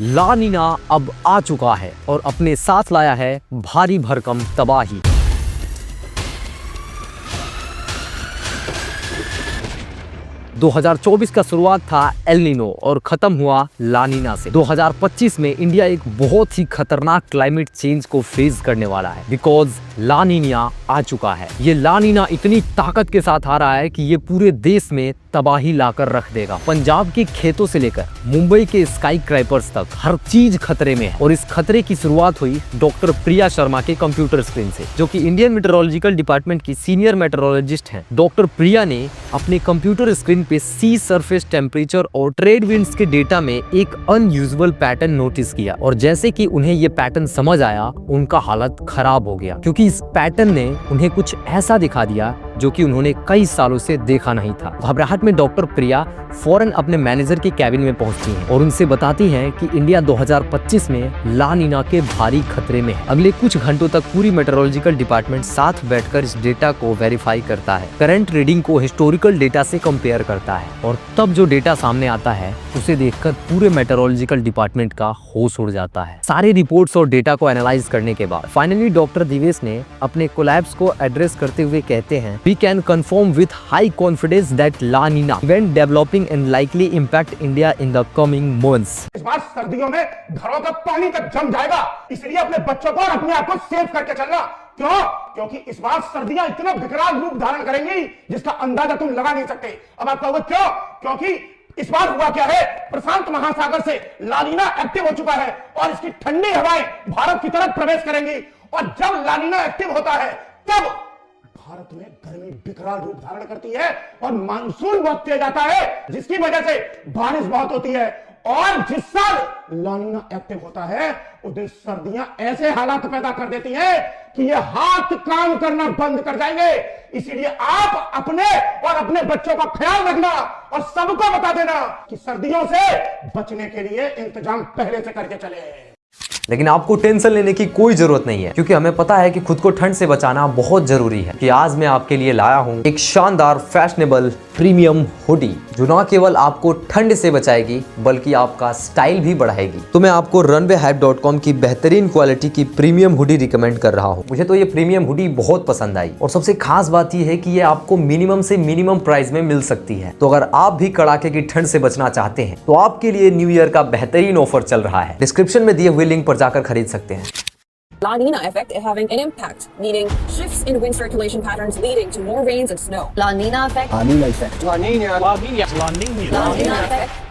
ला नीना अब आ चुका है और अपने साथ लाया है भारी भरकम तबाही। दो 2024 का शुरुआत था एल नीनो और खत्म हुआ ला नीना से। 2025 में इंडिया एक बहुत ही खतरनाक क्लाइमेट चेंज को फेस करने वाला है, बिकॉज ला नीना आ चुका है। ये ला नीना इतनी ताकत के साथ आ रहा है कि ये पूरे देश में तबाही लाकर रख देगा। पंजाब के खेतों से लेकर मुंबई के स्काई क्रैपर्स तक हर चीज खतरे में है। और इस खतरे की शुरुआत हुई डॉक्टर प्रिया शर्मा के कंप्यूटर स्क्रीन से, जो कि इंडियन मेट्रोलॉजिकल डिपार्टमेंट की सीनियर मेट्रोलॉजिस्ट हैं। डॉक्टर प्रिया ने अपने कंप्यूटर स्क्रीन पे सी सरफेस टेम्परेचर और ट्रेड विंड्स के डेटा में एक अनयूजुअल पैटर्न नोटिस किया, और जैसे कि उन्हें ये पैटर्न समझ आया, उनका हालत खराब हो गया, क्योंकि इस पैटर्न ने उन्हें कुछ ऐसा दिखा दिया जो कि उन्होंने कई सालों से देखा नहीं था। घबराहट में डॉक्टर प्रिया फौरन अपने मैनेजर के कैबिन में पहुंचती हैं और उनसे बताती हैं कि इंडिया 2025 में ला नीना के भारी खतरे में है। अगले कुछ घंटों तक पूरी मेट्रोलॉजिकल डिपार्टमेंट साथ बैठकर इस डेटा को वेरीफाई करता है, करंट रीडिंग को हिस्टोरिकल डेटा से कंपेयर करता है, और तब जो डेटा सामने आता है उसे देखकर पूरे मेट्रोलॉजिकल डिपार्टमेंट का होश उड़ जाता है। सारे रिपोर्ट्स और डेटा को एनालाइज करने के बाद फाइनली डॉक्टर दिवेश ने अपने कोलैप्स को एड्रेस करते हुए कहते हैं, we can confirm with high confidence that La Nina event developing and likely impact India in the coming months। इस बार सर्दियों में घरों का पानी तक जम जाएगा, इसलिए अपने बच्चों को और अपने आप को सेव करके चलना। क्यों? क्योंकि इस बार सर्दियां इतना विकराल रूप धारण करेंगी जिसका अंदाजा तुम लगा नहीं सकते। अब आप कहोगे क्यों? क्योंकि इस बार हुआ क्या है, प्रशांत महासागर से ला नीना एक्टिव हो चुका है और इसकी ठंडी हवाएं भारत की तरफ प्रवेश करेंगी, और जब ला नीना एक्टिव होता है तब भारत में गर्मी विकराल रूप धारण करती है और मानसून बहुत तेज आता है, जिसकी वजह से बारिश बहुत होती है। और जिस साल ला नीना एक्टिव होता है उस दिन सर्दियां ऐसे हालात पैदा कर देती हैं कि ये हाथ काम करना बंद कर जाएंगे। इसीलिए आप अपने और अपने बच्चों का ख्याल रखना और सबको बता देना कि सर्दियों से बचने के लिए इंतजाम पहले से करके चले। लेकिन आपको टेंशन लेने की कोई जरूरत नहीं है, क्योंकि हमें पता है कि खुद को ठंड से बचाना बहुत जरूरी है। कि आज मैं आपके लिए लाया हूं एक शानदार फैशनेबल प्रीमियम हुडी, जो न केवल आपको ठंड से बचाएगी बल्कि आपका स्टाइल भी बढ़ाएगी। तो मैं आपको runwayhype.com की बेहतरीन क्वालिटी की प्रीमियम हुडी रिकमेंड कर रहा हूँ। मुझे तो ये प्रीमियम हुडी बहुत पसंद आई, और सबसे खास बात यह है कि ये आपको मिनिमम से मिनिमम प्राइस में मिल सकती है। तो अगर आप भी कड़ाके की ठंड से बचना चाहते हैं तो आपके लिए न्यू ईयर का बेहतरीन ऑफर चल रहा है। डिस्क्रिप्शन में दिए हुए लिंक पर जाकर खरीद सकते हैं। La Nina effect is having an impact, meaning shifts in wind circulation patterns leading to more rains and snow. La Nina effect. La Nina effect. La Nina. La Nina. La Nina effect.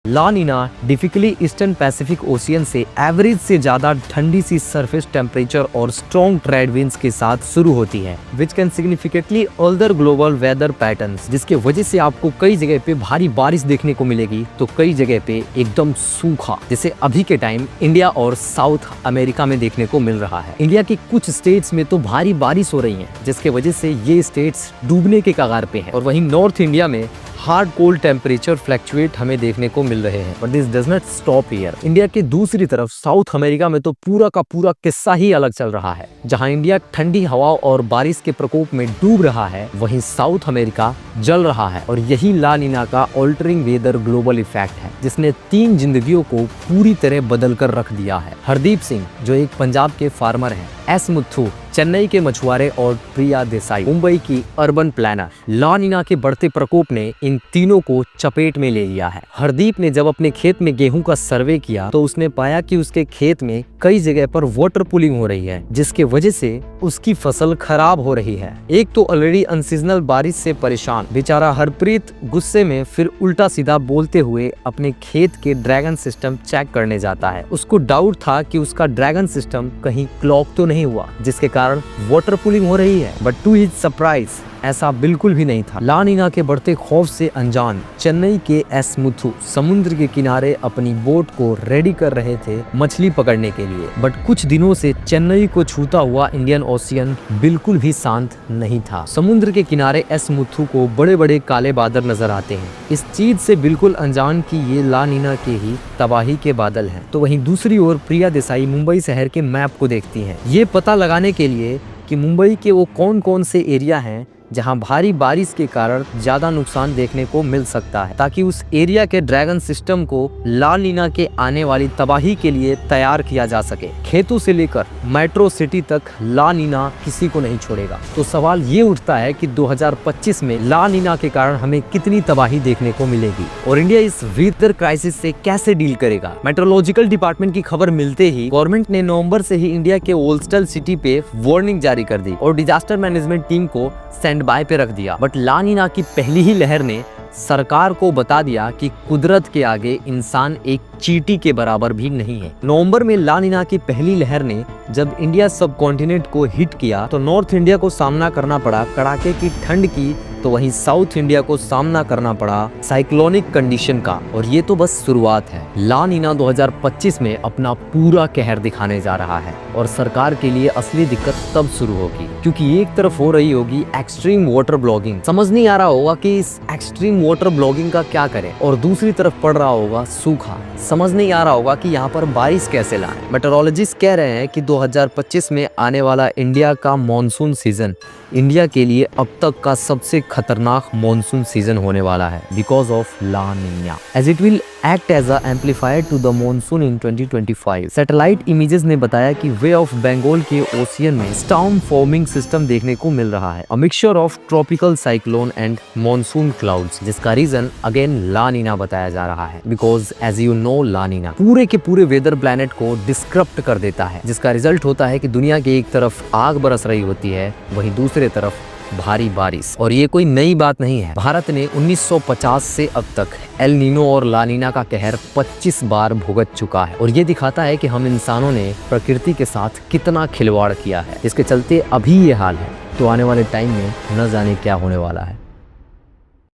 La Nina typically eastern Pacific Ocean से average से ज्यादा ठंडी sea surface temperature और strong trade winds के साथ शुरू होती है, which can significantly alter global weather patterns, जिसके वजह से आपको कई जगह पे भारी बारिश देखने को मिलेगी तो कई जगह पे एकदम सूखा, जैसे अभी के टाइम इंडिया और साउथ अमेरिका में देखने को मिल रहा है। इंडिया के कुछ स्टेट्स में तो भारी बारिश हो रही है, जिसके वजह से ये स्टेट्स डूबने के कगार पे हैं, और वहीं नॉर्थ इंडिया में हार्ड कोल्ड टेम्परेचर फ्लक्चुएट हमें देखने को मिल रहे हैं। But this does not stop here. India के दूसरी तरफ साउथ अमेरिका में तो पूरा का पूरा किस्सा ही अलग चल रहा है। जहां इंडिया ठंडी हवा और बारिश के प्रकोप में डूब रहा है, वहीं साउथ अमेरिका जल रहा है। और यही ला नीना का ऑल्टरिंग वेदर ग्लोबल इफेक्ट है, जिसने 3 जिंदगियों को पूरी तरह बदल कर रख दिया है। हरदीप सिंह, जो एक पंजाब के फार्मर हैं, एस मुथु, चेन्नई के मछुआरे, और प्रिया देसाई, मुंबई की अर्बन प्लानर, ला नीना के बढ़ते प्रकोप ने इन तीनों को चपेट में ले लिया है। हरदीप ने जब अपने खेत में गेहूं का सर्वे किया तो उसने पाया कि उसके खेत में कई जगह पर वाटर पुलिंग हो रही है, जिसके वजह से उसकी फसल खराब हो रही है। एक तो ऑलरेडी अनसीजनल बारिश से परेशान बेचारा हरप्रीत गुस्से में फिर उल्टा सीधा बोलते हुए अपने खेत के ड्रैगन सिस्टम चेक करने जाता है। उसको डाउट था कि उसका ड्रैगन सिस्टम कहीं क्लॉग तो नहीं हुआ, जिसके कारण वाटर पुलिंग हो रही है। बट टू हिज सरप्राइज ऐसा बिल्कुल भी नहीं था। ला नीना के बढ़ते खौफ से अनजान चेन्नई के एस मुथु समुद्र के किनारे अपनी बोट को रेडी कर रहे थे मछली पकड़ने के लिए। बट कुछ दिनों से चेन्नई को छूता हुआ इंडियन ओशियन बिल्कुल भी शांत नहीं था। समुद्र के किनारे एस मुथु को बड़े बड़े काले बादल नजर आते हैं, इस चीज से बिल्कुल अनजान कि ये ला नीना के ही तबाही के बादल हैं। तो वहीं दूसरी ओर प्रिया देसाई मुंबई शहर के मैप को देखती हैं, ये पता लगाने के लिए कि मुंबई के वो कौन कौन से एरिया हैं जहां भारी बारिश के कारण ज्यादा नुकसान देखने को मिल सकता है, ताकि उस एरिया के ड्रैगन सिस्टम को ला नीना के आने वाली तबाही के लिए तैयार किया जा सके। खेतों से लेकर मेट्रो सिटी तक ला नीना किसी को नहीं छोड़ेगा। तो सवाल ये उठता है कि 2025 में ला नीना के कारण हमें कितनी तबाही देखने को मिलेगी और इंडिया इस वेदर क्राइसिस से कैसे डील करेगा। मेट्रोलॉजिकल डिपार्टमेंट की खबर मिलते ही गवर्नमेंट ने नवंबर से ही इंडिया के ओल्स्टल सिटी पे वार्निंग जारी कर दी और डिजास्टर मैनेजमेंट टीम को स्टैंड बाय पे रख दिया। बट ला नीना की पहली ही लहर ने सरकार को बता दिया कि कुदरत के आगे इंसान एक चींटी के बराबर भी नहीं है। नवंबर में ला नीना की पहली लहर ने जब इंडिया सब कॉन्टिनेंट को हिट किया तो नॉर्थ इंडिया को सामना करना पड़ा कड़ाके की ठंड की, तो वहीं साउथ इंडिया को सामना करना पड़ा साइक्लोनिक कंडीशन का। और ये तो बस शुरुआत है। ला नीना 2025 में अपना पूरा कहर दिखाने जा रहा है और सरकार के लिए असली दिक्कत तब शुरू होगी, क्योंकि एक तरफ हो रही होगी एक्सट्रीम वाटर ब्लॉगिंग, समझ नहीं आ रहा होगा कि इस एक्सट्रीम वाटर ब्लॉगिंग का क्या करें, और दूसरी तरफ पड़ रहा होगा सूखा, समझ नहीं आ रहा होगा कि यहाँ पर बारिश कैसे लाएं। मेट्रोलॉजिस्ट कह रहे हैं कि 2025 में आने वाला इंडिया का मॉनसून सीजन इंडिया के लिए अब तक का सबसे खतरनाक मॉनसून सीजन होने वाला है, because of La Nina, as it will act as a amplifier to the monsoon in 2025। Satellite images ने बताया कि वे ऑफ बंगाल के ओशियन में स्टॉर्म फॉर्मिंग सिस्टम देखने को मिल रहा है, a mixture of tropical cyclone and monsoon clouds, जिसका रीजन अगेन ला नीना बताया जा रहा है, बिकॉज एज यू नो ला नीना पूरे के पूरे वेदर प्लैनेट को डिस्क्रप्ट कर देता है, जिसका रिजल्ट होता है कि दुनिया की एक तरफ आग बरस रही होती है, वहीं दूसरे तरफ भारी बारिश। और ये कोई नई बात नहीं है। भारत ने 1950 से अब तक एल नीनो और ला नीना का कहर 25 बार भुगत चुका है, और ये दिखाता है कि हम इंसानों ने प्रकृति के साथ कितना खिलवाड़ किया है, जिसके चलते अभी ये हाल है। तो आने वाले टाइम में न जाने क्या होने वाला है।